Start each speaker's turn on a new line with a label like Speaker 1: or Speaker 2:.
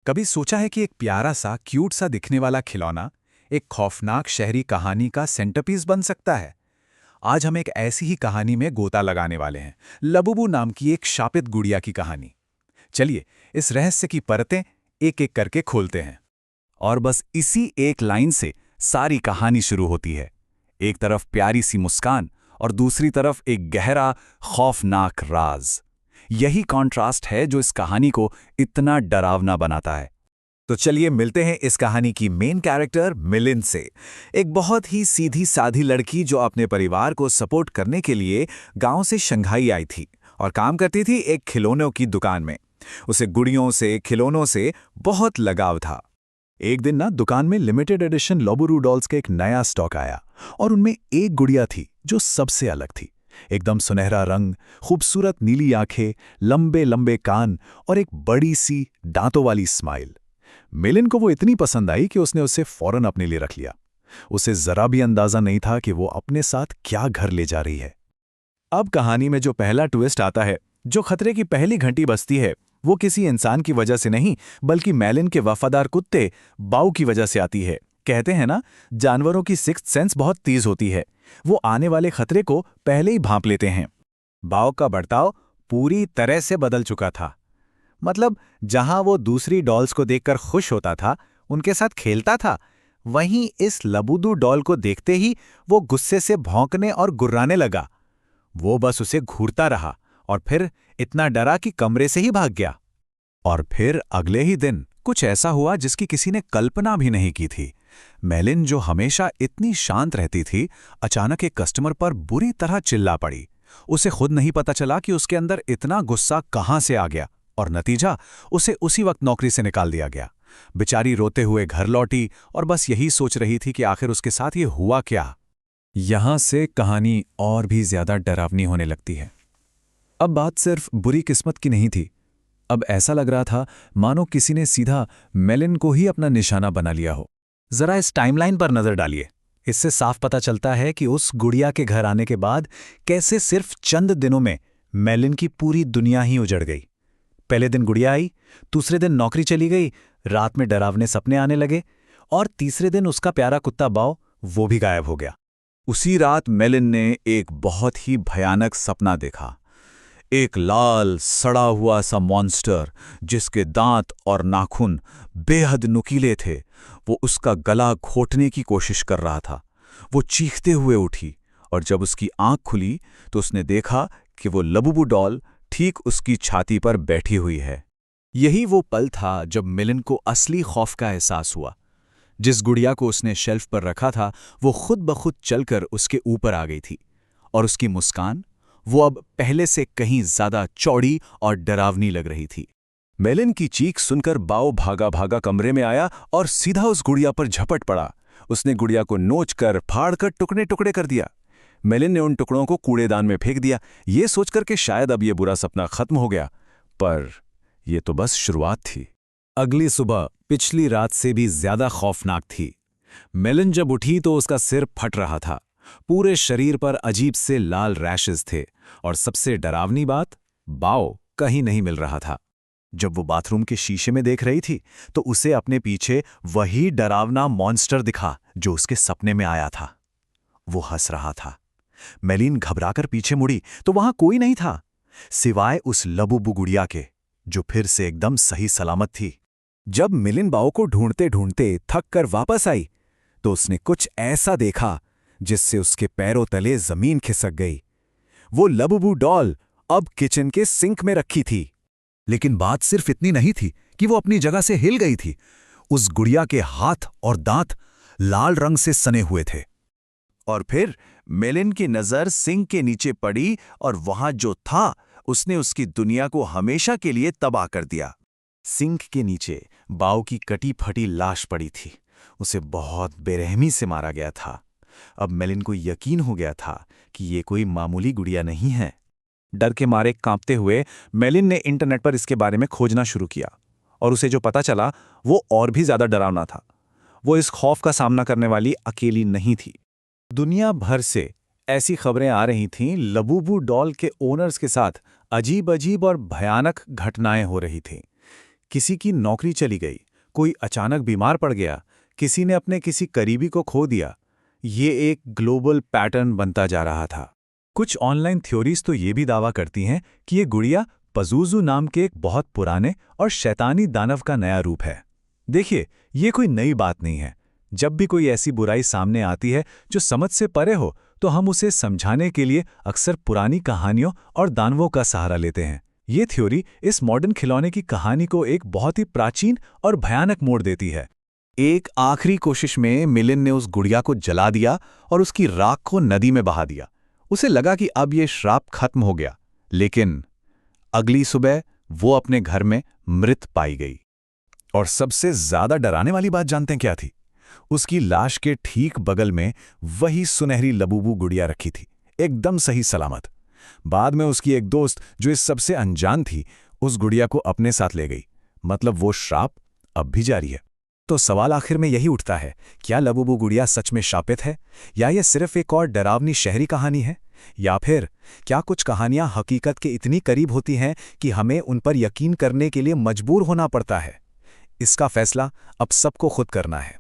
Speaker 1: कभी सोचा है कि एक प्यारा सा क्यूट सा दिखने वाला खिलौना एक खौफनाक शहरी कहानी का सेंटरपीस बन सकता है। आज हम एक ऐसी ही कहानी में गोता लगाने वाले हैं, लबूबू नाम की एक शापित गुड़िया की कहानी। चलिए इस रहस्य की परतें एक एक करके खोलते हैं। और बस इसी एक लाइन से सारी कहानी शुरू होती है। एक तरफ प्यारी सी मुस्कान और दूसरी तरफ एक गहरा खौफनाक राज। यही कॉन्ट्रास्ट है जो इस कहानी को इतना डरावना बनाता है। तो चलिए मिलते हैं इस कहानी की मेन कैरेक्टर मिलिंद से। एक बहुत ही सीधी साधी लड़की जो अपने परिवार को सपोर्ट करने के लिए गांव से शंघाई आई थी और काम करती थी एक खिलौनों की दुकान में। उसे गुड़ियों से खिलौनों से बहुत लगाव था। एक दिन ना दुकान में लिमिटेड एडिशन लोबुरू डॉल्स का एक नया स्टॉक आया और उनमें एक गुड़िया थी जो सबसे अलग थी। एकदम सुनहरा रंग, खूबसूरत नीली आंखें, लंबे लंबे कान और एक बड़ी सी दांतों वाली स्माइल। मिलिन को वो इतनी पसंद आई कि उसने उसे फौरन अपने लिए रख लिया। उसे जरा भी अंदाजा नहीं था कि वो अपने साथ क्या घर ले जा रही है। अब कहानी में जो पहला ट्विस्ट आता है, जो खतरे की पहली घंटी बजती है, वो किसी इंसान की वजह से नहीं बल्कि मिलिन के वफादार कुत्ते बाऊ की वजह से आती है। कहते हैं ना, जानवरों की सिक्स्थ सेंस बहुत तेज होती है। वो आने वाले खतरे को पहले ही भांप लेते हैं। बाव का बर्ताव पूरी तरह से बदल चुका था। मतलब जहां वो दूसरी डॉल्स को देखकर खुश होता था, उनके साथ खेलता था, वहीं इस लबूदू डॉल को देखते ही वो गुस्से से भौंकने और गुर्राने लगा। वो बस उसे घूरता रहा और फिर इतना डरा कि कमरे से ही भाग गया। और फिर अगले ही दिन कुछ ऐसा हुआ जिसकी किसी ने कल्पना भी नहीं की थी। मिलिन, जो हमेशा इतनी शांत रहती थी, अचानक एक कस्टमर पर बुरी तरह चिल्ला पड़ी। उसे खुद नहीं पता चला कि उसके अंदर इतना गुस्सा कहां से आ गया और नतीजा, उसे उसी वक्त नौकरी से निकाल दिया गया। बेचारी रोते हुए घर लौटी और बस यही सोच रही थी कि आखिर उसके साथ ये हुआ क्या। यहां से कहानी और भी ज्यादा डरावनी होने लगती है। अब बात सिर्फ बुरी किस्मत की नहीं थी। अब ऐसा लग रहा था मानो किसी ने सीधा मिलिन को ही अपना निशाना बना लिया हो। जरा इस टाइमलाइन पर नजर डालिए। इससे साफ पता चलता है कि उस गुड़िया के घर आने के बाद कैसे सिर्फ चंद दिनों में मिलिन की पूरी दुनिया ही उजड़ गई। पहले दिन गुड़िया आई, दूसरे दिन नौकरी चली गई, रात में डरावने सपने आने लगे और तीसरे दिन उसका प्यारा कुत्ता बाव, वो भी गायब हो गया। उसी रात मिलिन ने एक बहुत ही भयानक सपना देखा। एक लाल सड़ा हुआ सा मॉन्स्टर जिसके दांत और नाखून बेहद नुकीले थे, वो उसका गला घोटने की कोशिश कर रहा था। वो चीखते हुए उठी और जब उसकी आंख खुली तो उसने देखा कि वो लबूबू डॉल ठीक उसकी छाती पर बैठी हुई है। यही वो पल था जब मिलिन को असली खौफ का एहसास हुआ। जिस गुड़िया को उसने शेल्फ पर रखा था, वो खुद ब खुद चलकर उसके ऊपर आ गई थी और उसकी मुस्कान, वो अब पहले से कहीं ज्यादा चौड़ी और डरावनी लग रही थी। मिलिन की चीख सुनकर बाव भागा भागा कमरे में आया और सीधा उस गुड़िया पर झपट पड़ा। उसने गुड़िया को नोच कर फाड़ कर टुकड़े टुकड़े कर दिया। मिलिन ने उन टुकड़ों को कूड़ेदान में फेंक दिया, ये सोचकर कि शायद अब ये बुरा सपना खत्म हो गया। पर यह तो बस शुरुआत थी। अगली सुबह पिछली रात से भी ज्यादा खौफनाक थी। मिलिन जब उठी तो उसका सिर फट रहा था, पूरे शरीर पर अजीब से लाल रैशेस थे और सबसे डरावनी बात, बाव कहीं नहीं मिल रहा था। जब वो बाथरूम के शीशे में देख रही थी तो उसे अपने पीछे वही डरावना मॉन्स्टर दिखा जो उसके सपने में आया था। वो हंस रहा था। मिलिन घबराकर पीछे मुड़ी तो वहां कोई नहीं था सिवाय उस लबूबू गुड़िया के, जो फिर से एकदम सही सलामत थी। जब मिलिन बाव को ढूंढते ढूंढते थक कर वापस आई तो उसने कुछ ऐसा देखा जिससे उसके पैरों तले जमीन खिसक गई। वो लबूबू डॉल अब किचन के सिंक में रखी थी। लेकिन बात सिर्फ इतनी नहीं थी कि वो अपनी जगह से हिल गई थी। उस गुड़िया के हाथ और दांत लाल रंग से सने हुए थे। और फिर मिलिन की नजर सिंक के नीचे पड़ी और वहां जो था उसने उसकी दुनिया को हमेशा के लिए तबाह कर दिया। सिंक के नीचे बाव की कटी फटी लाश पड़ी थी। उसे बहुत बेरहमी से मारा गया था। अब मिलिन को यकीन हो गया था कि ये कोई मामूली गुड़िया नहीं है। डर के मारे कांपते हुए मिलिन ने इंटरनेट पर इसके बारे में खोजना शुरू किया और उसे जो पता चला वो और भी ज्यादा डरावना था। वो इस खौफ का सामना करने वाली अकेली नहीं थी। दुनिया भर से ऐसी खबरें आ रही थीं, लबूबू डॉल के ओनर्स के साथ अजीब अजीब और भयानक घटनाएं हो रही थीं। किसी की नौकरी चली गई, कोई अचानक बीमार पड़ गया, किसी ने अपने किसी करीबी को खो दिया। ये एक ग्लोबल पैटर्न बनता जा रहा था। कुछ ऑनलाइन थ्योरीज तो ये भी दावा करती हैं कि ये गुड़िया पज़ुज़ू नाम के एक बहुत पुराने और शैतानी दानव का नया रूप है। देखिए, ये कोई नई बात नहीं है। जब भी कोई ऐसी बुराई सामने आती है जो समझ से परे हो, तो हम उसे समझाने के लिए अक्सर पुरानी कहानियों और दानवों का सहारा लेते हैं। ये थ्योरी इस मॉडर्न खिलौने की कहानी को एक बहुत ही प्राचीन और भयानक मोड़ देती है। एक आखिरी कोशिश में मिलिन ने उस गुड़िया को जला दिया और उसकी राख को नदी में बहा दिया। उसे लगा कि अब ये श्राप खत्म हो गया, लेकिन अगली सुबह वो अपने घर में मृत पाई गई। और सबसे ज्यादा डराने वाली बात जानते हैं क्या थी? उसकी लाश के ठीक बगल में वही सुनहरी लबूबू गुड़िया रखी थी, एकदम सही सलामत। बाद में उसकी एक दोस्त, जो इस सबसे अनजान थी, उस गुड़िया को अपने साथ ले गई। मतलब वो श्राप अब भी जारी है। तो सवाल आखिर में यही उठता है, क्या लबूबू गुड़िया सच में शापित है, या ये सिर्फ एक और डरावनी शहरी कहानी है? या फिर क्या कुछ कहानियां हकीकत के इतनी करीब होती हैं कि हमें उन पर यकीन करने के लिए मजबूर होना पड़ता है? इसका फैसला अब सबको खुद करना है।